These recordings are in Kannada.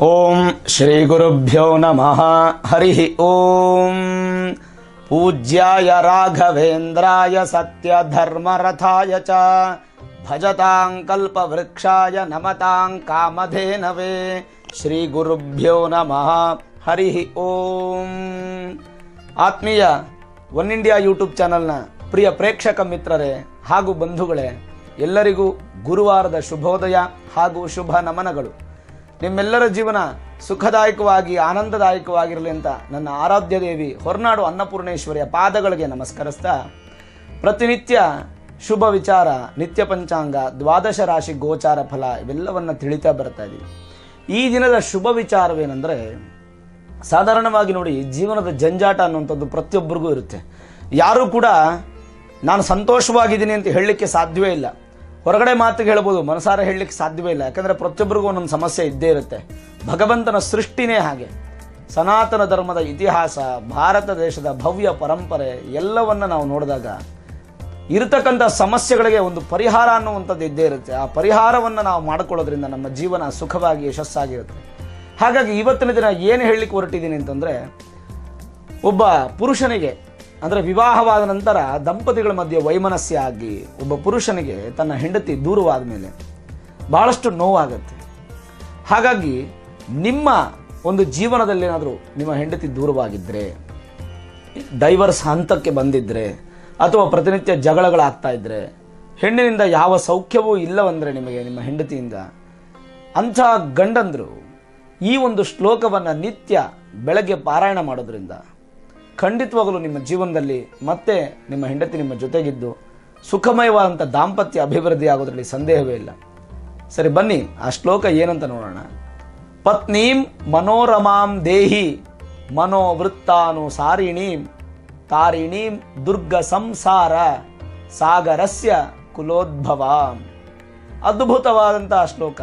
ಓಂ ಶ್ರೀ ಗುರುಭ್ಯೋ ನಮಃ. ಹರಿ ಓಂ. ಪೂಜ್ಯಾಯ ರಾಘವೇಂದ್ರಾಯ ಸತ್ಯ ಧರ್ಮರಥಾಯ ಚ ಭಜತಾಂ ಕಲ್ಪವೃಕ್ಷಾಯ ನಮತಾಂ ಕಾಮಧೇನವೇ. ಶ್ರೀ ಗುರುಭ್ಯೋ ನಮಃ. ಹರಿ ಓಂ. ಆತ್ಮೀಯ ಒನ್ ಇಂಡಿಯಾ ಯೂಟ್ಯೂಬ್ ಚಾನಲ್ನ ಪ್ರಿಯ ಪ್ರೇಕ್ಷಕ ಮಿತ್ರರೇ ಹಾಗೂ ಬಂಧುಗಳೇ, ಎಲ್ಲರಿಗೂ ಗುರುವಾರದ ಶುಭೋದಯ ಹಾಗೂ ಶುಭ ನಮನಗಳು. ನಿಮ್ಮೆಲ್ಲರ ಜೀವನ ಸುಖದಾಯಕವಾಗಿ ಆನಂದದಾಯಕವಾಗಿರಲಿ ಅಂತ ನನ್ನ ಆರಾಧ್ಯ ದೇವಿ ಹೊರನಾಡು ಅನ್ನಪೂರ್ಣೇಶ್ವರಿಯ ಪಾದಗಳಿಗೆ ನಮಸ್ಕರಿಸ್ತಾ, ಪ್ರತಿನಿತ್ಯ ಶುಭ ವಿಚಾರ, ನಿತ್ಯ ಪಂಚಾಂಗ, ದ್ವಾದಶ ರಾಶಿ ಗೋಚಾರ ಫಲ ಇವೆಲ್ಲವನ್ನು ತಿಳಿತಾ ಬರ್ತಾ ಇದ್ದೀವಿ. ಈ ದಿನದ ಶುಭ ವಿಚಾರವೇನೆಂದರೆ, ಸಾಧಾರಣವಾಗಿ ನೋಡಿ, ಜೀವನದ ಜಂಜಾಟ ಅನ್ನುವಂಥದ್ದು ಪ್ರತಿಯೊಬ್ಬರಿಗೂ ಇರುತ್ತೆ. ಯಾರೂ ಕೂಡ ನಾನು ಸಂತೋಷವಾಗಿದ್ದೀನಿ ಅಂತ ಹೇಳಲಿಕ್ಕೆ ಸಾಧ್ಯವೇ ಇಲ್ಲ. ಹೊರಗಡೆ ಮಾತಿಗೆ ಹೇಳ್ಬೋದು, ಮನಸಾರ ಹೇಳಲಿಕ್ಕೆ ಸಾಧ್ಯವೇ ಇಲ್ಲ. ಯಾಕಂದರೆ ಪ್ರತಿಯೊಬ್ಬರಿಗೂ ಒಂದೊಂದು ಸಮಸ್ಯೆ ಇದ್ದೇ ಇರುತ್ತೆ. ಭಗವಂತನ ಸೃಷ್ಟಿನೇ ಹಾಗೆ. ಸನಾತನ ಧರ್ಮದ ಇತಿಹಾಸ, ಭಾರತ ದೇಶದ ಭವ್ಯ ಪರಂಪರೆ ಎಲ್ಲವನ್ನು ನಾವು ನೋಡಿದಾಗ ಇರತಕ್ಕಂಥ ಸಮಸ್ಯೆಗಳಿಗೆ ಒಂದು ಪರಿಹಾರ ಅನ್ನುವಂಥದ್ದು ಇದ್ದೇ ಇರುತ್ತೆ. ಆ ಪರಿಹಾರವನ್ನು ನಾವು ಮಾಡಿಕೊಳ್ಳೋದ್ರಿಂದ ನಮ್ಮ ಜೀವನ ಸುಖವಾಗಿ ಯಶಸ್ಸಾಗಿರುತ್ತೆ. ಹಾಗಾಗಿ ಇವತ್ತಿನ ದಿನ ಏನು ಹೇಳಲಿಕ್ಕೆ ಹೊರಟಿದ್ದೀನಿ ಅಂತಂದರೆ, ಒಬ್ಬ ಪುರುಷನಿಗೆ ಅಂದರೆ ವಿವಾಹವಾದ ನಂತರ ದಂಪತಿಗಳ ಮಧ್ಯೆ ವೈಮನಸ್ಯ ಆಗಿ ಒಬ್ಬ ಪುರುಷನಿಗೆ ತನ್ನ ಹೆಂಡತಿ ದೂರವಾದ ಮೇಲೆ ಬಹಳಷ್ಟು ನೋವಾಗುತ್ತೆ. ಹಾಗಾಗಿ ನಿಮ್ಮ ಒಂದು ಜೀವನದಲ್ಲೇನಾದರೂ ನಿಮ್ಮ ಹೆಂಡತಿ ದೂರವಾಗಿದ್ದರೆ, ಡೈವರ್ಸ್ ಹಂತಕ್ಕೆ ಬಂದಿದ್ದರೆ, ಅಥವಾ ಪ್ರತಿನಿತ್ಯ ಜಗಳಗಳಾಗ್ತಾ ಇದ್ದರೆ, ಹೆಣ್ಣಿನಿಂದ ಯಾವ ಸೌಖ್ಯವೂ ಇಲ್ಲವಂದರೆ ನಿಮಗೆ ನಿಮ್ಮ ಹೆಂಡತಿಯಿಂದ, ಅಂಥ ಗಂಡಂದರು ಈ ಒಂದು ಶ್ಲೋಕವನ್ನು ನಿತ್ಯ ಬೆಳಗ್ಗೆ ಪಾರಾಯಣ ಮಾಡೋದ್ರಿಂದ ಖಂಡಿತವಾಗಲೂ ನಿಮ್ಮ ಜೀವನದಲ್ಲಿ ಮತ್ತೆ ನಿಮ್ಮ ಹೆಂಡತಿ ನಿಮ್ಮ ಜೊತೆಗಿದ್ದು ಸುಖಮಯವಾದಂಥ ದಾಂಪತ್ಯ ಅಭಿವೃದ್ಧಿ ಆಗೋದ್ರಲ್ಲಿ ಸಂದೇಹವೇ ಇಲ್ಲ. ಸರಿ, ಬನ್ನಿ ಆ ಶ್ಲೋಕ ಏನಂತ ನೋಡೋಣ. ಪತ್ನೀಂ ಮನೋರಮಾಂ ದೇಹಿ ಮನೋವೃತ್ತಾನುಸಾರಿಣೀಂ ತಾರಿಣೀಂ ದುರ್ಗ ಸಂಸಾರ ಸಾಗರಸ್ಯ ಕುಲೋದ್ಭವ. ಅದ್ಭುತವಾದಂಥ ಶ್ಲೋಕ.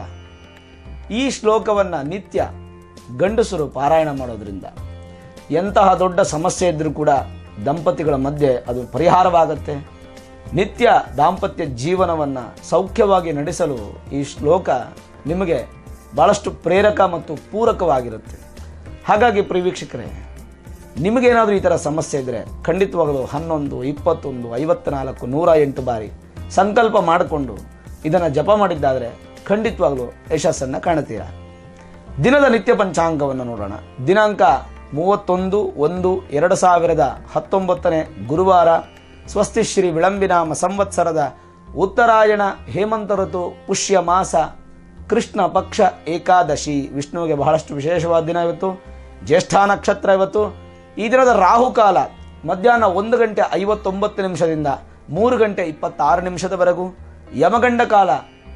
ಈ ಶ್ಲೋಕವನ್ನು ನಿತ್ಯ ಗಂಡಸರು ಪಾರಾಯಣ ಮಾಡೋದ್ರಿಂದ ಎಂತಹ ದೊಡ್ಡ ಸಮಸ್ಯೆ ಇದ್ದರೂ ಕೂಡ ದಂಪತಿಗಳ ಮಧ್ಯೆ ಅದು ಪರಿಹಾರವಾಗುತ್ತೆ. ನಿತ್ಯ ದಾಂಪತ್ಯ ಜೀವನವನ್ನು ಸೌಖ್ಯವಾಗಿ ನಡೆಸಲು ಈ ಶ್ಲೋಕ ನಿಮಗೆ ಭಾಳಷ್ಟು ಪ್ರೇರಕ ಮತ್ತು ಪೂರಕವಾಗಿರುತ್ತೆ. ಹಾಗಾಗಿ ಪ್ರಿಯ ವೀಕ್ಷಕರೇ, ನಿಮಗೇನಾದರೂ ಈ ಥರ ಸಮಸ್ಯೆ ಇದ್ದರೆ ಖಂಡಿತವಾಗಲು 11, 21, 54, 108 ಬಾರಿ ಸಂಕಲ್ಪ ಮಾಡಿಕೊಂಡು ಇದನ್ನು ಜಪ ಮಾಡಿದ್ದಾದರೆ ಖಂಡಿತವಾಗಲೂ ಯಶಸ್ಸನ್ನು ಕಾಣುತ್ತೀರಾ. ದಿನದ ನಿತ್ಯ ಪಂಚಾಂಗವನ್ನು ನೋಡೋಣ. ದಿನಾಂಕ 31/1/2019 ಗುರುವಾರ, ಸ್ವಸ್ತಿ ಶ್ರೀ ವಿಳಂಬಿನಾಮ ಸಂವತ್ಸರದ ಉತ್ತರಾಯಣ ಹೇಮಂತ ಋತು ಪುಷ್ಯ ಮಾಸ ಕೃಷ್ಣ ಪಕ್ಷ ಏಕಾದಶಿ. ವಿಷ್ಣುವಿಗೆ ಬಹಳಷ್ಟು ವಿಶೇಷವಾದ ದಿನ ಇವತ್ತು. ಜ್ಯೇಷ್ಠ ನಕ್ಷತ್ರ ಇವತ್ತು. ಈ ದಿನದ ರಾಹುಕಾಲ ಮಧ್ಯಾಹ್ನ 1:59 3:26 ಯಮಗಂಡ ಕಾಲ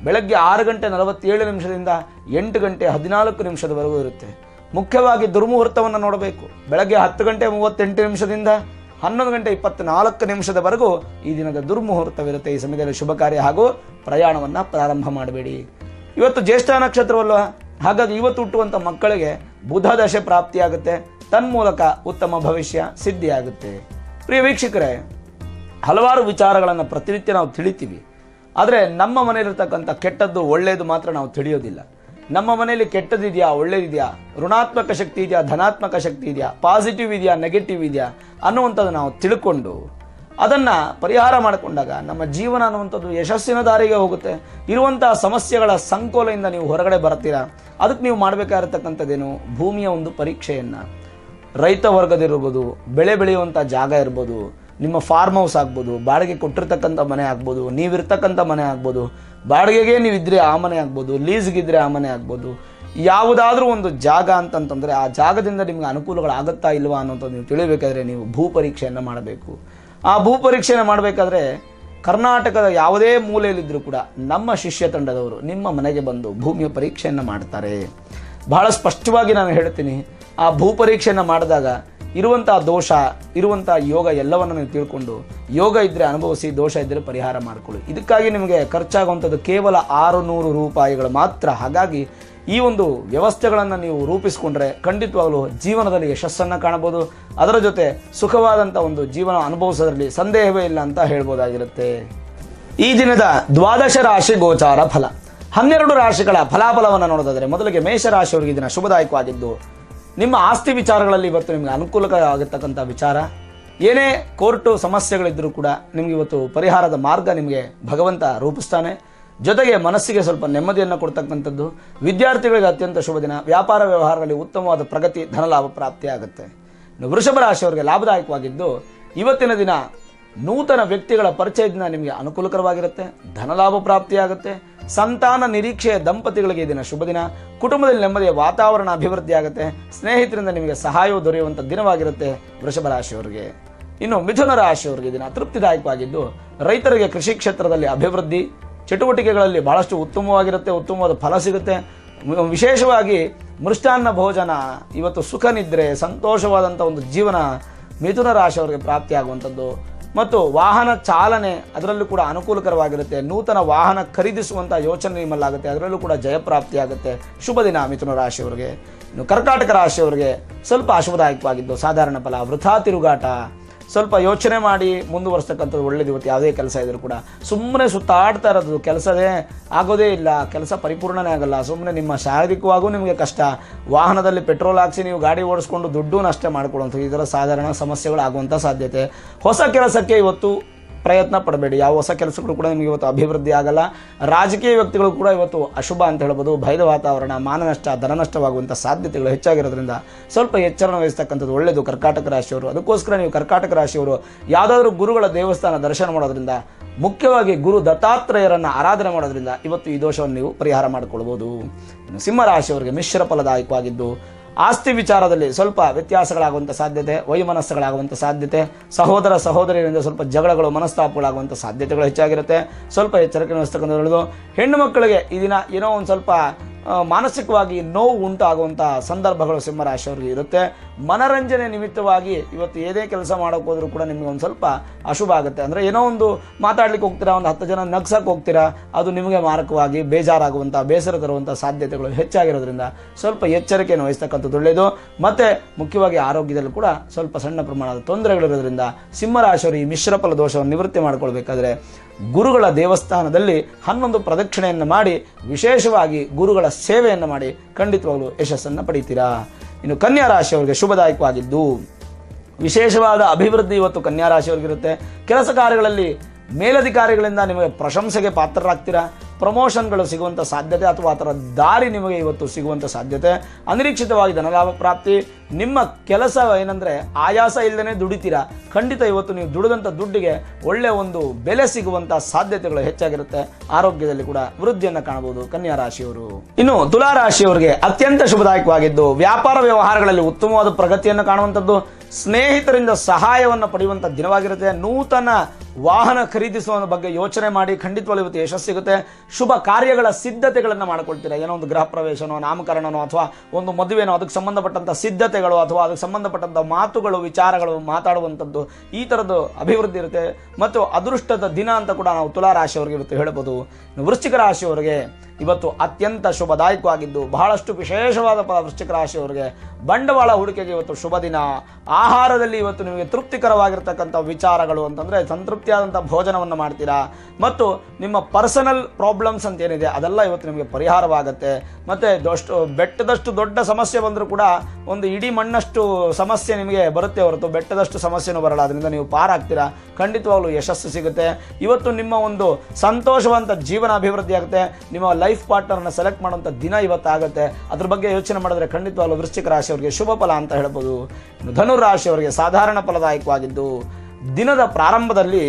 ಬೆಳಗ್ಗೆ 6:47 8:14 ಇರುತ್ತೆ. ಮುಖ್ಯವಾಗಿ ದುರ್ಮುಹೂರ್ತವನ್ನು ನೋಡಬೇಕು. ಬೆಳಗ್ಗೆ 10:38 11:24 ಈ ದಿನದ ದುರ್ಮುಹೂರ್ತವಿರುತ್ತೆ. ಈ ಸಮಯದಲ್ಲಿ ಶುಭ ಕಾರ್ಯ ಹಾಗೂ ಪ್ರಯಾಣವನ್ನು ಪ್ರಾರಂಭ ಮಾಡಬೇಡಿ. ಇವತ್ತು ಜ್ಯೇಷ್ಠ ನಕ್ಷತ್ರವಲ್ಲ, ಹಾಗಾಗಿ ಇವತ್ತು ಹುಟ್ಟುವಂಥ ಮಕ್ಕಳಿಗೆ ಬುಧ ದಶೆ ಪ್ರಾಪ್ತಿಯಾಗುತ್ತೆ. ತನ್ಮೂಲಕ ಉತ್ತಮ ಭವಿಷ್ಯ ಸಿದ್ಧಿಯಾಗುತ್ತೆ. ಪ್ರಿಯ ವೀಕ್ಷಕರೇ, ಹಲವಾರು ವಿಚಾರಗಳನ್ನು ಪ್ರತಿನಿತ್ಯ ನಾವು ತಿಳಿತೀವಿ. ಆದರೆ ನಮ್ಮ ಮನೆಯಲ್ಲಿರ್ತಕ್ಕಂಥ ಕೆಟ್ಟದ್ದು ಒಳ್ಳೆಯದು ಮಾತ್ರ ನಾವು ತಿಳಿಯೋದಿಲ್ಲ. ನಮ್ಮ ಮನೆಯಲ್ಲಿ ಕೆಟ್ಟದಿದೆಯಾ, ಒಳ್ಳೇದಿದೆಯಾ, ಋಣಾತ್ಮಕ ಶಕ್ತಿ ಇದೆಯಾ, ಧನಾತ್ಮಕ ಶಕ್ತಿ ಇದೆಯಾ, ಪಾಸಿಟಿವ್ ಇದೆಯಾ, ನೆಗೆಟಿವ್ ಇದೆಯಾ ಅನ್ನುವಂಥದ್ದು ನಾವು ತಿಳ್ಕೊಂಡು ಅದನ್ನು ಪರಿಹಾರ ಮಾಡಿಕೊಂಡಾಗ ನಮ್ಮ ಜೀವನ ಅನ್ನುವಂಥದ್ದು ಯಶಸ್ಸಿನ ದಾರಿಗೆ ಹೋಗುತ್ತೆ. ಇರುವಂತಹ ಸಮಸ್ಯೆಗಳ ಸಂಕೋಲೆಯಿಂದ ನೀವು ಹೊರಗಡೆ ಬರ್ತೀರಾ. ಅದಕ್ಕೆ ನೀವು ಮಾಡಬೇಕಾಗಿರ್ತಕ್ಕಂಥದ್ದೇನು, ಭೂಮಿಯ ಒಂದು ಪರೀಕ್ಷೆಯನ್ನು, ರೈತ ವರ್ಗದಿರ್ಬೋದು, ಬೆಳೆ ಬೆಳೆಯುವಂಥ ಜಾಗ ಇರ್ಬೋದು, ನಿಮ್ಮ ಫಾರ್ಮ್ ಹೌಸ್ ಆಗ್ಬೋದು, ಬಾಡಿಗೆ ಕೊಟ್ಟಿರ್ತಕ್ಕಂಥ ಮನೆ ಆಗ್ಬೋದು, ನೀವಿರ್ತಕ್ಕಂಥ ಮನೆ ಆಗ್ಬೋದು, ಬಾಡಿಗೆಗೆ ನೀವಿದ್ದರೆ ಆ ಮನೆ ಆಗ್ಬೋದು, ಲೀಸ್ಗಿದ್ರೆ ಆ ಮನೆ ಆಗ್ಬೋದು, ಯಾವುದಾದ್ರೂ ಒಂದು ಜಾಗ ಅಂತಂತಂದರೆ ಆ ಜಾಗದಿಂದ ನಿಮಗೆ ಅನುಕೂಲಗಳಾಗುತ್ತಾ ಇಲ್ವಾ ಅನ್ನೋಂಥದ್ದು ನೀವು ತಿಳಿಬೇಕಾದ್ರೆ ನೀವು ಭೂ ಪರೀಕ್ಷೆಯನ್ನು ಮಾಡಬೇಕು. ಆ ಭೂ ಪರೀಕ್ಷೆಯನ್ನು ಮಾಡಬೇಕಾದ್ರೆ ಕರ್ನಾಟಕದ ಯಾವುದೇ ಮೂಲೆಯಲ್ಲಿದ್ದರೂ ಕೂಡ ನಮ್ಮ ಶಿಷ್ಯ ತಂಡದವರು ನಿಮ್ಮ ಮನೆಗೆ ಬಂದು ಭೂಮಿಯ ಪರೀಕ್ಷೆಯನ್ನು ಮಾಡ್ತಾರೆ. ಬಹಳ ಸ್ಪಷ್ಟವಾಗಿ ನಾನು ಹೇಳ್ತೀನಿ, ಆ ಭೂ ಪರೀಕ್ಷೆಯನ್ನು ಮಾಡಿದಾಗ ಇರುವಂಥ ದೋಷ, ಇರುವಂಥ ಯೋಗ ಎಲ್ಲವನ್ನು ನೀವು ತಿಳ್ಕೊಂಡು, ಯೋಗ ಇದ್ದರೆ ಅನುಭವಿಸಿ, ದೋಷ ಇದ್ದರೆ ಪರಿಹಾರ ಮಾಡಿಕೊಳ್ಳಿ. ಇದಕ್ಕಾಗಿ ನಿಮಗೆ ಖರ್ಚಾಗುವಂಥದ್ದು ಕೇವಲ 600 ರೂಪಾಯಿಗಳು ಮಾತ್ರ. ಹಾಗಾಗಿ ಈ ಒಂದು ವ್ಯವಸ್ಥೆಗಳನ್ನು ನೀವು ರೂಪಿಸಿಕೊಂಡ್ರೆ ಖಂಡಿತವಾಗಲೂ ಜೀವನದಲ್ಲಿ ಯಶಸ್ಸನ್ನು ಕಾಣಬಹುದು. ಅದರ ಜೊತೆ ಸುಖವಾದಂಥ ಒಂದು ಜೀವನ ಅನುಭವಿಸೋದ್ರಲ್ಲಿ ಸಂದೇಹವೇ ಇಲ್ಲ ಅಂತ ಹೇಳ್ಬೋದಾಗಿರುತ್ತೆ. ಈ ದಿನದ ದ್ವಾದಶ ರಾಶಿ ಗೋಚಾರ ಫಲ. 12 ರಾಶಿಗಳ ಫಲಾಫಲವನ್ನು ನೋಡೋದಾದರೆ ಮೊದಲಿಗೆ ಮೇಷರಾಶಿಯವರಿಗೆ ದಿನ ಶುಭದಾಯಕವಾಗಿದ್ದು, ನಿಮ್ಮ ಆಸ್ತಿ ವಿಚಾರಗಳಲ್ಲಿ ಇವತ್ತು ನಿಮಗೆ ಅನುಕೂಲಕರವಾಗಿರ್ತಕ್ಕಂಥ ವಿಚಾರ. ಏನೇ ಕೋರ್ಟು ಸಮಸ್ಯೆಗಳಿದ್ದರೂ ಕೂಡ ನಿಮಗೆ ಇವತ್ತು ಪರಿಹಾರದ ಮಾರ್ಗ ನಿಮಗೆ ಭಗವಂತ ರೂಪಿಸ್ತಾನೆ. ಜೊತೆಗೆ ಮನಸ್ಸಿಗೆ ಸ್ವಲ್ಪ ನೆಮ್ಮದಿಯನ್ನು ಕೊಡ್ತಕ್ಕಂಥದ್ದು. ವಿದ್ಯಾರ್ಥಿಗಳಿಗೆ ಅತ್ಯಂತ ಶುಭ ದಿನ. ವ್ಯಾಪಾರ ವ್ಯವಹಾರಗಳಲ್ಲಿ ಉತ್ತಮವಾದ ಪ್ರಗತಿ, ಧನಲಾಭ ಪ್ರಾಪ್ತಿಯಾಗುತ್ತೆ. ಇನ್ನು ವೃಷಭ ರಾಶಿಯವರಿಗೆ ಲಾಭದಾಯಕವಾಗಿದ್ದು, ಇವತ್ತಿನ ದಿನ ನೂತನ ವ್ಯಕ್ತಿಗಳ ಪರಿಚಯದಿಂದ ನಿಮಗೆ ಅನುಕೂಲಕರವಾಗಿರುತ್ತೆ. ಧನಲಾಭ ಪ್ರಾಪ್ತಿಯಾಗುತ್ತೆ. ಸಂತಾನ ನಿರೀಕ್ಷೆಯ ದಂಪತಿಗಳಿಗೆ ಈ ದಿನ ಶುಭ ದಿನ. ಕುಟುಂಬದಲ್ಲಿ ನೆಮ್ಮದಿಯ ವಾತಾವರಣ ಅಭಿವೃದ್ಧಿ ಆಗುತ್ತೆ. ಸ್ನೇಹಿತರಿಂದ ನಿಮಗೆ ಸಹಾಯವು ದೊರೆಯುವಂಥ ದಿನವಾಗಿರುತ್ತೆ ವೃಷಭ ರಾಶಿಯವರಿಗೆ. ಇನ್ನು ಮಿಥುನ ರಾಶಿಯವರಿಗೆ ದಿನ ತೃಪ್ತಿದಾಯಕವಾಗಿದ್ದು, ರೈತರಿಗೆ ಕೃಷಿ ಕ್ಷೇತ್ರದಲ್ಲಿ ಅಭಿವೃದ್ಧಿ, ಚಟುವಟಿಕೆಗಳಲ್ಲಿ ಬಹಳಷ್ಟು ಉತ್ತಮವಾಗಿರುತ್ತೆ. ಉತ್ತಮವಾದ ಫಲ ಸಿಗುತ್ತೆ. ವಿಶೇಷವಾಗಿ ಮೃಷ್ಟಾನ್ನ ಭೋಜನ, ಇವತ್ತು ಸುಖ ನಿದ್ರೆ, ಸಂತೋಷವಾದಂಥ ಒಂದು ಜೀವನ ಮಿಥುನ ರಾಶಿಯವರಿಗೆ ಪ್ರಾಪ್ತಿಯಾಗುವಂಥದ್ದು. ಮತ್ತು ವಾಹನ ಚಾಲನೆ ಅದರಲ್ಲೂ ಕೂಡ ಅನುಕೂಲಕರವಾಗಿರುತ್ತೆ. ನೂತನ ವಾಹನ ಖರೀದಿಸುವಂಥ ಯೋಚನೆ ನಿಮ್ಮಲ್ಲಾಗುತ್ತೆ. ಅದರಲ್ಲೂ ಕೂಡ ಜಯಪ್ರಾಪ್ತಿಯಾಗುತ್ತೆ. ಶುಭ ದಿನ ಮಿಥುನ ರಾಶಿಯವರಿಗೆ. ಇನ್ನು ಕರ್ಕಾಟಕ ರಾಶಿಯವರಿಗೆ ಸ್ವಲ್ಪ ಅಶುಭದಾಯಕವಾಗಿದ್ದು, ಸಾಧಾರಣ ಫಲ, ವೃಥಾ ತಿರುಗಾಟ, ಸ್ವಲ್ಪ ಯೋಚನೆ ಮಾಡಿ ಮುಂದುವರಿಸ್ತಕ್ಕಂಥದ್ದು ಒಳ್ಳೆಯದು. ಇವತ್ತು ಯಾವುದೇ ಕೆಲಸ ಇದ್ದರೂ ಕೂಡ ಸುಮ್ಮನೆ ಸುತ್ತಾಡ್ತಾ ಇರೋದು, ಕೆಲಸದೇ ಆಗೋದೇ ಇಲ್ಲ, ಕೆಲಸ ಪರಿಪೂರ್ಣನೇ ಆಗಲ್ಲ. ಸುಮ್ಮನೆ ನಿಮ್ಮ ಶಾರೀರಿಕವಾಗೂ ನಿಮಗೆ ಕಷ್ಟ. ವಾಹನದಲ್ಲಿ ಪೆಟ್ರೋಲ್ ಹಾಕಿಸಿ ನೀವು ಗಾಡಿ ಓಡಿಸ್ಕೊಂಡು ದುಡ್ಡು ನಷ್ಟ ಮಾಡ್ಕೊಳ್ಳುವಂಥ ಇದರ ಸಾಧಾರಣ ಸಮಸ್ಯೆಗಳು ಆಗುವಂಥ ಸಾಧ್ಯತೆ. ಹೊಸ ಕೆಲಸಕ್ಕೆ ಇವತ್ತು ಪ್ರಯತ್ನ ಪಡಬೇಡಿ. ಯಾವ ಹೊಸ ಕೆಲಸಗಳು ಕೂಡ ನಿಮಗೆ ಇವತ್ತು ಅಭಿವೃದ್ಧಿ ಆಗಲ್ಲ. ರಾಜಕೀಯ ವ್ಯಕ್ತಿಗಳು ಕೂಡ ಇವತ್ತು ಅಶುಭ ಅಂತ ಹೇಳ್ಬೋದು. ಭಯದ ವಾತಾವರಣ, ಮಾನನಷ್ಟ, ಧನನಷ್ಟವಾಗುವಂಥ ಸಾಧ್ಯತೆಗಳು ಹೆಚ್ಚಾಗಿರೋದ್ರಿಂದ ಸ್ವಲ್ಪ ಎಚ್ಚರವನ್ನು ವಹಿಸ್ತಕ್ಕಂಥದ್ದು ಒಳ್ಳೆಯದು ಕರ್ಕಾಟಕ ರಾಶಿಯವರು. ಅದಕ್ಕೋಸ್ಕರ ನೀವು ಕರ್ಕಾಟಕ ರಾಶಿಯವರು ಯಾವುದಾದ್ರೂ ಗುರುಗಳ ದೇವಸ್ಥಾನ ದರ್ಶನ ಮಾಡೋದ್ರಿಂದ, ಮುಖ್ಯವಾಗಿ ಗುರು ದತ್ತಾತ್ರೇಯರನ್ನು ಆರಾಧನೆ ಮಾಡೋದ್ರಿಂದ ಇವತ್ತು ಈ ದೋಷವನ್ನು ನೀವು ಪರಿಹಾರ ಮಾಡಿಕೊಳ್ಬೋದು. ಇನ್ನು ಸಿಂಹರಾಶಿಯವರಿಗೆ ಮಿಶ್ರ ಫಲದಾಯಕವಾಗಿದ್ದು, ಆಸ್ತಿ ವಿಚಾರದಲ್ಲಿ ಸ್ವಲ್ಪ ವ್ಯತ್ಯಾಸಗಳಾಗುವಂಥ ಸಾಧ್ಯತೆ, ವೈಮನಸ್ಸುಗಳಾಗುವಂಥ ಸಾಧ್ಯತೆ, ಸಹೋದರ ಸಹೋದರಿಯರಿಂದ ಸ್ವಲ್ಪ ಜಗಳಗಳು, ಮನಸ್ತಾಪಗಳಾಗುವಂಥ ಸಾಧ್ಯತೆಗಳು ಹೆಚ್ಚಾಗಿರುತ್ತೆ. ಸ್ವಲ್ಪ ಎಚ್ಚರಿಕೆ ವಹಿಸ್ತಕ್ಕಂಥ ಹೇಳೋದು. ಹೆಣ್ಣು ಮಕ್ಕಳಿಗೆ ಈ ದಿನ ಏನೋ ಒಂದು ಸ್ವಲ್ಪ ಮಾನಸಿಕವಾಗಿ ನೋವು ಉಂಟಾಗುವಂಥ ಸಂದರ್ಭಗಳು ಸಿಂಹರಾಶಿಯವರಿಗೆ ಇರುತ್ತೆ. ಮನರಂಜನೆ ನಿಮಿತ್ತವಾಗಿ ಇವತ್ತು ಏನೇ ಕೆಲಸ ಮಾಡೋಕೆ ಹೋದರೂ ಕೂಡ ನಿಮಗೆ ಒಂದು ಸ್ವಲ್ಪ ಅಶುಭ ಆಗುತ್ತೆ. ಅಂದರೆ ಏನೋ ಒಂದು ಮಾತಾಡ್ಲಿಕ್ಕೆ ಹೋಗ್ತೀರಾ, ಒಂದು 10 ಜನ ನಗ್ಸಕ್ಕೆ ಹೋಗ್ತೀರಾ, ಅದು ನಿಮಗೆ ಮಾರಕವಾಗಿ ಬೇಜಾರಾಗುವಂಥ, ಬೇಸರ ತರುವಂಥ ಸಾಧ್ಯತೆಗಳು ಹೆಚ್ಚಾಗಿರೋದ್ರಿಂದ ಸ್ವಲ್ಪ ಎಚ್ಚರಿಕೆಯನ್ನು ವಹಿಸ್ತಕ್ಕಂಥದ್ದು ಒಳ್ಳೆಯದು. ಮತ್ತು ಮುಖ್ಯವಾಗಿ ಆರೋಗ್ಯದಲ್ಲೂ ಕೂಡ ಸ್ವಲ್ಪ ಸಣ್ಣ ಪ್ರಮಾಣದ ತೊಂದರೆಗಳಿರೋದ್ರಿಂದ ಸಿಂಹರಾಶಿಯವರು ಈ ಮಿಶ್ರ ಫಲ ದೋಷವನ್ನು ನಿವೃತ್ತಿ ಮಾಡಿಕೊಳ್ಬೇಕಾದ್ರೆ ಗುರುಗಳ ದೇವಸ್ಥಾನದಲ್ಲಿ 11 ಪ್ರದಕ್ಷಿಣೆಯನ್ನು ಮಾಡಿ, ವಿಶೇಷವಾಗಿ ಗುರುಗಳ ಸೇವೆಯನ್ನು ಮಾಡಿ ಖಂಡಿತವಾಗಲೂ ಯಶಸ್ಸನ್ನು ಪಡೀತೀರಾ. ಇನ್ನು ಕನ್ಯಾ ರಾಶಿಯವರಿಗೆ ಶುಭದಾಯಕವಾಗಿದ್ದು, ವಿಶೇಷವಾದ ಅಭಿವೃದ್ಧಿ ಇವತ್ತು ಕನ್ಯಾ ರಾಶಿಯವರಿಗಿರುತ್ತೆ. ಕೆಲಸ ಕಾರ್ಯಗಳಲ್ಲಿ ಮೇಲಧಿಕಾರಿಗಳಿಂದ ನಿಮಗೆ ಪ್ರಶಂಸೆಗೆ ಪಾತ್ರರಾಗ್ತೀರಾ. ಪ್ರಮೋಷನ್ಗಳು ಸಿಗುವಂಥ ಸಾಧ್ಯತೆ ಅಥವಾ ಆ ಥರ ದಾರಿ ನಿಮಗೆ ಇವತ್ತು ಸಿಗುವಂಥ ಸಾಧ್ಯತೆ. ಅನಿರೀಕ್ಷಿತವಾಗಿ ಧನಲಾಭ ಪ್ರಾಪ್ತಿ. ನಿಮ್ಮ ಕೆಲಸ ಏನಂದರೆ ಆಯಾಸ ಇಲ್ಲದೇ ದುಡಿತೀರಾ. ಖಂಡಿತ ಇವತ್ತು ನೀವು ದುಡಿದಂಥ ದುಡ್ಡಿಗೆ ಒಳ್ಳೆಯ ಒಂದು ಬೆಲೆ ಸಿಗುವಂಥ ಸಾಧ್ಯತೆಗಳು ಹೆಚ್ಚಾಗಿರುತ್ತೆ. ಆರೋಗ್ಯದಲ್ಲಿ ಕೂಡ ವೃದ್ಧಿಯನ್ನು ಕಾಣಬಹುದು ಕನ್ಯಾ ರಾಶಿಯವರು. ಇನ್ನು ತುಲಾ ರಾಶಿಯವರಿಗೆ ಅತ್ಯಂತ ಶುಭದಾಯಕವಾಗಿದ್ದು, ವ್ಯಾಪಾರ ವ್ಯವಹಾರಗಳಲ್ಲಿ ಉತ್ತಮವಾದ ಪ್ರಗತಿಯನ್ನು ಕಾಣುವಂಥದ್ದು, ಸ್ನೇಹಿತರಿಂದ ಸಹಾಯವನ್ನು ಪಡೆಯುವಂಥ ದಿನವಾಗಿರುತ್ತೆ. ನೂತನ ವಾಹನ ಖರೀದಿಸುವ ಬಗ್ಗೆ ಯೋಚನೆ ಮಾಡಿ ಖಂಡಿತವಾಗ್ಲೂ ಇವತ್ತು ಯಶಸ್ಸು ಸಿಗುತ್ತೆ. ಶುಭ ಕಾರ್ಯಗಳ ಸಿದ್ಧತೆಗಳನ್ನು ಮಾಡಿಕೊಳ್ತೀರಾ. ಏನೋ ಒಂದು ಗೃಹ ಪ್ರವೇಶನೋ, ನಾಮಕರಣನೋ ಅಥವಾ ಒಂದು ಮದುವೆನೋ, ಅದಕ್ಕೆ ಸಂಬಂಧಪಟ್ಟಂಥ ಸಿದ್ಧತೆಗಳು ಅಥವಾ ಅದಕ್ಕೆ ಸಂಬಂಧಪಟ್ಟಂಥ ಮಾತುಗಳು, ವಿಚಾರಗಳು ಮಾತಾಡುವಂಥದ್ದು, ಈ ಥರದ್ದು ಅಭಿವೃದ್ಧಿ ಇರುತ್ತೆ. ಮತ್ತು ಅದೃಷ್ಟದ ದಿನ ಅಂತ ಕೂಡ ನಾವು ತುಲಾ ರಾಶಿಯವರಿಗೆ ಇವತ್ತು ಹೇಳ್ಬೋದು. ವೃಶ್ಚಿಕ ರಾಶಿಯವರಿಗೆ ಇವತ್ತು ಅತ್ಯಂತ ಶುಭದಾಯಕವಾಗಿದ್ದು, ಬಹಳಷ್ಟು ವಿಶೇಷವಾದ ವೃಶ್ಚಿಕ ರಾಶಿಯವರಿಗೆ ಬಂಡವಾಳ ಹೂಡಿಕೆಗೆ ಇವತ್ತು ಶುಭ ದಿನ. ಆಹಾರದಲ್ಲಿ ಇವತ್ತು ನಿಮಗೆ ತೃಪ್ತಿಕರವಾಗಿರ್ತಕ್ಕಂಥ ವಿಚಾರಗಳು ಅಂತಂದರೆ ಸಂತೃಪ್ತಿಯಾದಂಥ ಭೋಜನವನ್ನು ಮಾಡ್ತೀರಾ. ಮತ್ತು ನಿಮ್ಮ ಪರ್ಸನಲ್ ಪ್ರಾಬ್ಲಮ್ಸ್ ಅಂತ ಏನಿದೆ ಅದೆಲ್ಲ ಇವತ್ತು ನಿಮಗೆ ಪರಿಹಾರವಾಗುತ್ತೆ. ಮತ್ತು ಬೆಟ್ಟದಷ್ಟು ದೊಡ್ಡ ಸಮಸ್ಯೆ ಬಂದರೂ ಕೂಡ ಒಂದು ಇಡೀ ಮಣ್ಣಷ್ಟು ಸಮಸ್ಯೆ ನಿಮಗೆ ಬರುತ್ತೆ ಹೊರತು ಬೆಟ್ಟದಷ್ಟು ಸಮಸ್ಯೆನೂ ಬರಲ್ಲ. ಅದರಿಂದ ನೀವು ಪಾರಾಗ್ತೀರಾ. ಖಂಡಿತವಾಗ್ಲೂ ಯಶಸ್ಸು ಸಿಗುತ್ತೆ. ಇವತ್ತು ನಿಮ್ಮ ಒಂದು ಸಂತೋಷವಂತ ಜೀವನ ಅಭಿವೃದ್ಧಿ ಆಗುತ್ತೆ. ನಿಮ್ಮ ಲೈಫ್ ಪಾರ್ಟ್ನರ್ನ ಸೆಲೆಕ್ಟ್ ಮಾಡುವಂಥ ದಿನ ಇವತ್ತಾಗುತ್ತೆ. ಅದ್ರ ಬಗ್ಗೆ ಯೋಚನೆ ಮಾಡಿದ್ರೆ ಖಂಡಿತವಾಗ್ಲೂ ವೃಶ್ಚಿಕ ರಾಶಿಯವರಿಗೆ ಶುಭ ಫಲ ಅಂತ ಹೇಳ್ಬೋದು. ಧನು ರಾಶಿಯವರಿಗೆ ಸಾಧಾರಣ ಫಲದಾಯಕವಾಗಿದ್ದು, ದಿನದ ಪ್ರಾರಂಭದಲ್ಲಿ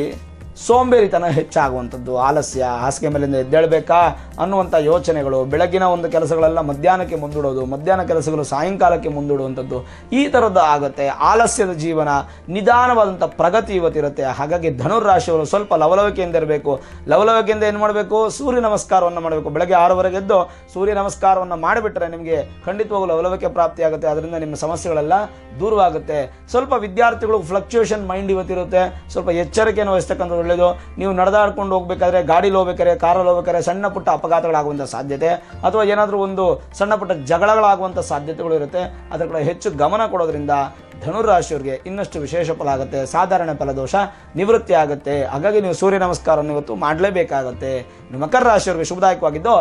ಸೋಂಬೇರಿತನ ಹೆಚ್ಚಾಗುವಂಥದ್ದು, ಆಲಸ್ಯ, ಹಾಸಿಗೆ ಮೇಲಿಂದ ಎದ್ದೇಳಬೇಕಾ ಅನ್ನುವಂಥ ಯೋಚನೆಗಳು, ಬೆಳಗಿನ ಒಂದು ಕೆಲಸಗಳೆಲ್ಲ ಮಧ್ಯಾಹ್ನಕ್ಕೆ ಮುಂದೂಡೋದು, ಮಧ್ಯಾಹ್ನ ಕೆಲಸಗಳು ಸಾಯಂಕಾಲಕ್ಕೆ ಮುಂದೂಡುವಂಥದ್ದು, ಈ ಥರದ್ದು ಆಗುತ್ತೆ. ಆಲಸ್ಯದ ಜೀವನ, ನಿಧಾನವಾದಂಥ ಪ್ರಗತಿ ಇವತ್ತಿರುತ್ತೆ. ಹಾಗಾಗಿ ಧನುರಾಶಿಯವರು ಸ್ವಲ್ಪ ಲವಲವಿಕೆಯಿಂದ ಇರಬೇಕು. ಲವಲವಿಕೆಯಿಂದ ಏನು ಮಾಡಬೇಕು? ಸೂರ್ಯ ನಮಸ್ಕಾರವನ್ನು ಮಾಡಬೇಕು. ಬೆಳಗ್ಗೆ 6 ಎದ್ದು ಸೂರ್ಯ ನಮಸ್ಕಾರವನ್ನು ಮಾಡಿಬಿಟ್ರೆ ನಿಮಗೆ ಖಂಡಿತವಾಗಲೂ ಲವಲವಿಕೆ ಪ್ರಾಪ್ತಿಯಾಗುತ್ತೆ. ಅದರಿಂದ ನಿಮ್ಮ ಸಮಸ್ಯೆಗಳೆಲ್ಲ ದೂರವಾಗುತ್ತೆ. ಸ್ವಲ್ಪ ವಿದ್ಯಾರ್ಥಿಗಳು ಫ್ಲಕ್ಚುಯೇಷನ್ ಮೈಂಡ್ ಇವತ್ತಿರುತ್ತೆ. ಸ್ವಲ್ಪ ಎಚ್ಚರಿಕೆಯನ್ನು ವಹಿಸ್ತಕ್ಕಂಥದ್ದು ಒಳ್ಳೆಯದು. ನೀವು ನಡೆದಾಡ್ಕೊಂಡು ಹೋಗ್ಬೇಕಾದ್ರೆ, ಗಾಡೀಲಿ ಹೋಗ್ಬೇಕಾದ್ರೆ, ಕಾರಲ್ಲಿ ಹೋಗ್ಬೇಕಾದ್ರೆ ಸಣ್ಣ ಪುಟ್ಟ ಅಪಘಾತಗಳಾಗುವಂಥ ಸಾಧ್ಯತೆ ಅಥವಾ ಏನಾದರೂ ಒಂದು ಸಣ್ಣ ಪುಟ್ಟ ಜಗಳಗಳಾಗುವಂಥ ಸಾಧ್ಯತೆಗಳು ಇರುತ್ತೆ. ಅದರ ಕಡೆ ಹೆಚ್ಚು ಗಮನ ಕೊಡೋದ್ರಿಂದ ಧನುರಾಶಿಯವರಿಗೆ ಇನ್ನಷ್ಟು ವಿಶೇಷ ಫಲ ಆಗುತ್ತೆ, ಸಾಧಾರಣ ಫಲದೋಷ ನಿವೃತ್ತಿ ಆಗುತ್ತೆ. ಹಾಗಾಗಿ ನೀವು ಸೂರ್ಯ ನಮಸ್ಕಾರವನ್ನು ಇವತ್ತು ಮಾಡಲೇಬೇಕಾಗತ್ತೆ. ಮಕರ ರಾಶಿಯವರಿಗೆ ಶುಭದಾಯಕವಾಗಿದ್ದು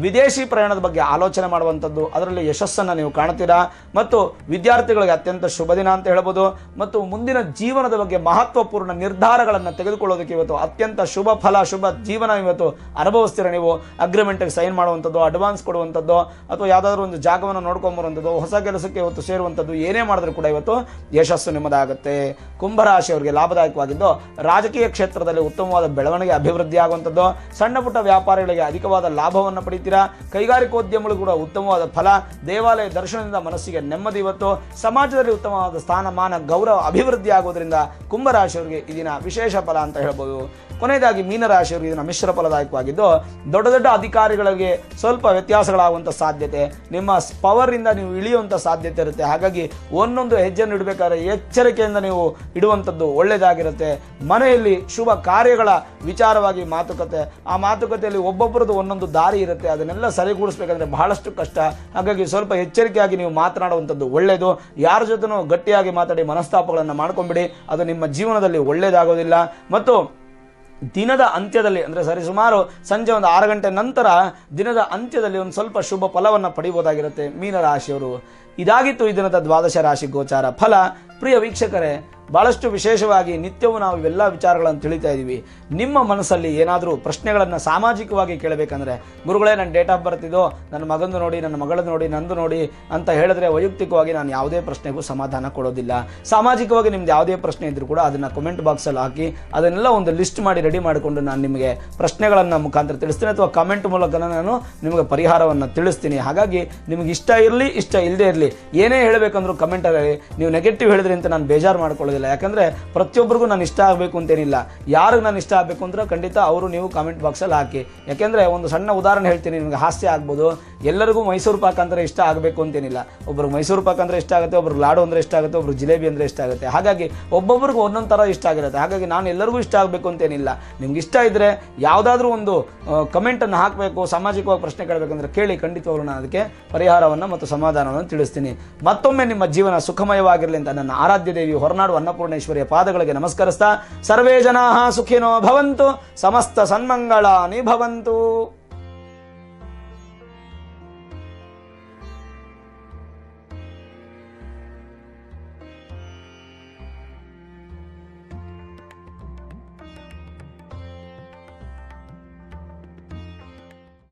ವಿದೇಶಿ ಪ್ರಯಾಣದ ಬಗ್ಗೆ ಆಲೋಚನೆ ಮಾಡುವಂಥದ್ದು, ಅದರಲ್ಲಿ ಯಶಸ್ಸನ್ನು ನೀವು ಕಾಣ್ತೀರಾ. ಮತ್ತು ವಿದ್ಯಾರ್ಥಿಗಳಿಗೆ ಅತ್ಯಂತ ಶುಭ ದಿನ ಅಂತ ಹೇಳ್ಬೋದು. ಮತ್ತು ಮುಂದಿನ ಜೀವನದ ಬಗ್ಗೆ ಮಹತ್ವಪೂರ್ಣ ನಿರ್ಧಾರಗಳನ್ನು ತೆಗೆದುಕೊಳ್ಳೋದಕ್ಕೆ ಇವತ್ತು ಅತ್ಯಂತ ಶುಭ ಫಲ, ಶುಭ ಜೀವನ ಇವತ್ತು ಅನುಭವಿಸ್ತೀರ. ನೀವು ಅಗ್ರಿಮೆಂಟ್ಗೆ ಸೈನ್ ಮಾಡುವಂಥದ್ದು, ಅಡ್ವಾನ್ಸ್ ಕೊಡುವಂಥದ್ದು, ಅಥವಾ ಯಾವುದಾದ್ರೂ ಒಂದು ಜಾಗವನ್ನು ನೋಡ್ಕೊಂಬರುವಂಥದ್ದು, ಹೊಸ ಕೆಲಸಕ್ಕೆ ಇವತ್ತು ಸೇರುವಂಥದ್ದು, ಏನೇ ಮಾಡಿದ್ರೂ ಕೂಡ ಇವತ್ತು ಯಶಸ್ಸು ನಿಮ್ಮದಾಗುತ್ತೆ. ಕುಂಭರಾಶಿಯವರಿಗೆ ಲಾಭದಾಯಕವಾಗಿದ್ದು ರಾಜಕೀಯ ಕ್ಷೇತ್ರದಲ್ಲಿ ಉತ್ತಮವಾದ ಬೆಳವಣಿಗೆ, ಅಭಿವೃದ್ಧಿ ಆಗುವಂಥದ್ದು, ಸಣ್ಣ ಪುಟ್ಟ ವ್ಯಾಪಾರಿಗಳಿಗೆ ಅಧಿಕವಾದ ಲಾಭವನ್ನು ಪಡಿತೀರಾ. ಕೈಗಾರಿಕೋದ್ಯಮಗಳು ಕೂಡ ಉತ್ತಮವಾದ ಫಲ, ದೇವಾಲಯ ದರ್ಶನದಿಂದ ಮನಸ್ಸಿಗೆ ನೆಮ್ಮದಿ. ಇವತ್ತು ಸಮಾಜದಲ್ಲಿ ಉತ್ತಮವಾದ ಸ್ಥಾನಮಾನ, ಗೌರವ, ಅಭಿವೃದ್ಧಿ ಆಗೋದ್ರಿಂದ ಕುಂಭರಾಶಿಯವರಿಗೆ ಈ ದಿನ ವಿಶೇಷ ಫಲ ಅಂತ ಹೇಳ್ಬೋದು. ಕೊನೆಯದಾಗಿ ಮೀನರಾಶಿಯವರಿಗೆ ಇದನ್ನು ಮಿಶ್ರ ಫಲದಾಯಕವಾಗಿದ್ದು ದೊಡ್ಡ ದೊಡ್ಡ ಅಧಿಕಾರಿಗಳಿಗೆ ಸ್ವಲ್ಪ ವ್ಯತ್ಯಾಸಗಳಾಗುವಂಥ ಸಾಧ್ಯತೆ, ನಿಮ್ಮ ಪವರಿಂದ ನೀವು ಇಳಿಯುವಂಥ ಸಾಧ್ಯತೆ ಇರುತ್ತೆ. ಹಾಗಾಗಿ ಒಂದೊಂದು ಹೆಜ್ಜೆಯನ್ನು ಇಡಬೇಕಾದ್ರೆ ಎಚ್ಚರಿಕೆಯಿಂದ ನೀವು ಇಡುವಂಥದ್ದು ಒಳ್ಳೆಯದಾಗಿರುತ್ತೆ. ಮನೆಯಲ್ಲಿ ಶುಭ ಕಾರ್ಯಗಳ ವಿಚಾರವಾಗಿ ಮಾತುಕತೆ, ಆ ಮಾತುಕತೆಯಲ್ಲಿ ಒಬ್ಬೊಬ್ಬರದ್ದು ಒಂದೊಂದು ದಾರಿ ಇರುತ್ತೆ, ಅದನ್ನೆಲ್ಲ ಸರಿಗೂಡಿಸ್ಬೇಕಂದ್ರೆ ಬಹಳಷ್ಟು ಕಷ್ಟ. ಹಾಗಾಗಿ ಸ್ವಲ್ಪ ಎಚ್ಚರಿಕೆಯಾಗಿ ನೀವು ಮಾತನಾಡುವಂಥದ್ದು ಒಳ್ಳೆಯದು. ಯಾರ ಜೊತೆನೂ ಗಟ್ಟಿಯಾಗಿ ಮಾತಾಡಿ ಮನಸ್ತಾಪಗಳನ್ನು ಮಾಡ್ಕೊಂಬಿಡಿ, ಅದು ನಿಮ್ಮ ಜೀವನದಲ್ಲಿ ಒಳ್ಳೆಯದಾಗೋದಿಲ್ಲ. ಮತ್ತು ದಿನದ ಅಂತ್ಯದಲ್ಲಿ ಅಂದರೆ ಸರಿಸುಮಾರು ಸಂಜೆ ಒಂದು 6 ಗಂಟೆ ನಂತರ ದಿನದ ಅಂತ್ಯದಲ್ಲಿ ಒಂದು ಸ್ವಲ್ಪ ಶುಭ ಫಲವನ್ನು ಪಡಿಬೋದಾಗಿರುತ್ತೆ ಮೀನರಾಶಿಯವರು. ಇದಾಗಿತ್ತು ಈ ದಿನದ ದ್ವಾದಶ ರಾಶಿ ಗೋಚಾರ ಫಲ. ಪ್ರಿಯ ವೀಕ್ಷಕರೇ, ಭಾಳಷ್ಟು ವಿಶೇಷವಾಗಿ ನಿತ್ಯವೂ ನಾವು ಇವೆಲ್ಲ ವಿಚಾರಗಳನ್ನು ತಿಳಿತಾ ಇದ್ದೀವಿ. ನಿಮ್ಮ ಮನಸ್ಸಲ್ಲಿ ಏನಾದರೂ ಪ್ರಶ್ನೆಗಳನ್ನು ಸಾಮಾಜಿಕವಾಗಿ ಕೇಳಬೇಕಂದ್ರೆ, ಗುರುಗಳೇ ನನ್ನ ಡೇಟ್ ಆಫ್ ಬರ್ತ್ ಇದು, ನನ್ನ ಮಗಂದು ನೋಡಿ, ನನ್ನ ಮಗಳದ್ದು ನೋಡಿ, ನಂದು ನೋಡಿ ಅಂತ ಹೇಳಿದ್ರೆ ವೈಯಕ್ತಿಕವಾಗಿ ನಾನು ಯಾವುದೇ ಪ್ರಶ್ನೆಗೂ ಸಮಾಧಾನ ಕೊಡೋದಿಲ್ಲ. ಸಾಮಾಜಿಕವಾಗಿ ನಿಮ್ದು ಯಾವುದೇ ಪ್ರಶ್ನೆ ಇದ್ದರೂ ಕೂಡ ಅದನ್ನು ಕಮೆಂಟ್ ಬಾಕ್ಸಲ್ಲಿ ಹಾಕಿ ಅದನ್ನೆಲ್ಲ ಒಂದು ಲಿಸ್ಟ್ ಮಾಡಿ ರೆಡಿ ಮಾಡಿಕೊಂಡು ನಾನು ನಿಮಗೆ ಪ್ರಶ್ನೆಗಳನ್ನು ಮುಖಾಂತರ ತಿಳಿಸ್ತೀನಿ, ಅಥವಾ ಕಮೆಂಟ್ ಮೂಲಕ ನಾನು ನಿಮಗೆ ಪರಿಹಾರವನ್ನು ತಿಳಿಸ್ತೀನಿ. ಹಾಗಾಗಿ ನಿಮಗೆ ಇಷ್ಟ ಇರಲಿ, ಇಷ್ಟ ಇಲ್ಲದೇ ಇರಲಿ, ಏನೇ ಹೇಳಬೇಕಂದ್ರೂ ಕಮೆಂಟಲ್ಲಿ ನೀವು ನೆಗೆಟಿವ್ ಹೇಳಿದ್ರಿ ಅಂತ ನಾನು ಬೇಜಾರು ಮಾಡ್ಕೊಳ್ಳೋದಿಲ್ಲ. ಯಾಕಂದರೆ ಪ್ರತಿಯೊಬ್ಬರಿಗೂ ನಾನು ಇಷ್ಟ ಆಗಬೇಕು ಅಂತೇನಿಲ್ಲ. ಯಾರಿಗೆ ನಾನು ಇಷ್ಟ ಆಗಬೇಕು ಅಂದ್ರೆ ಖಂಡಿತ ಅವರು ನೀವು ಕಾಮೆಂಟ್ ಬಾಕ್ಸಲ್ಲಿ ಹಾಕಿ. ಯಾಕೆಂದರೆ ಒಂದು ಸಣ್ಣ ಉದಾಹರಣೆ ಹೇಳ್ತೀನಿ, ನಿಮಗೆ ಹಾಸ್ಯ ಆಗ್ಬೋದು. ಎಲ್ಲರಿಗೂ ಮೈಸೂರು ಪಾಕ್ ಅಂದರೆ ಇಷ್ಟ ಆಗಬೇಕು ಅಂತೇನಿಲ್ಲ. ಒಬ್ಬರು ಮೈಸೂರು ಪಾಕ್ ಅಂದರೆ ಇಷ್ಟ ಆಗುತ್ತೆ, ಒಬ್ರು ಲಾಡು ಅಂದರೆ ಇಷ್ಟ ಆಗುತ್ತೆ, ಒಬ್ರು ಜಿಲೇಬಿ ಅಂದರೆ ಇಷ್ಟ ಆಗುತ್ತೆ. ಹಾಗಾಗಿ ಒಬ್ಬೊಬ್ರಿಗೂ ಒಂದೊಂದು ಥರ ಇಷ್ಟ ಆಗಿರುತ್ತೆ. ಹಾಗಾಗಿ ನಾನು ಎಲ್ಲರಿಗೂ ಇಷ್ಟ ಆಗಬೇಕು ಅಂತೇನಿಲ್ಲ. ನಿಮ್ಗೆ ಇಷ್ಟ ಇದ್ದರೆ ಯಾವುದಾದ್ರೂ ಒಂದು ಕಮೆಂಟನ್ನು ಹಾಕಬೇಕು, ಸಾಮಾಜಿಕವಾಗಿ ಪ್ರಶ್ನೆ ಕೇಳಬೇಕಂದ್ರೆ ಕೇಳಿ, ಖಂಡಿತವಾಗ್ಲೂ ನಾನು ಅದಕ್ಕೆ ಪರಿಹಾರವನ್ನು ಮತ್ತು ಸಮಾಧಾನವನ್ನು ತಿಳಿಸ್ತೀನಿ. ಮತ್ತೊಮ್ಮೆ ನಿಮ್ಮ ಜೀವನ ಸುಖಮಯವಾಗಿರಲಿ ಅಂತ ನನ್ನ ಆರಾಧ್ಯ ದೇವಿ ಹೊರನಾಡು ಅನ್ನಪೂರ್ಣೇಶ್ವರಿಯ ಪಾದಗಳಿಗೆ ನಮಸ್ಕರಿಸ್ತಾ, ಸರ್ವೇ ಜನಾಃ ಸುಖಿನೋ ಭವಂತು, ಸಮಸ್ತ ಸನ್ಮಂಗಳಾನಿ ಭವಂತು.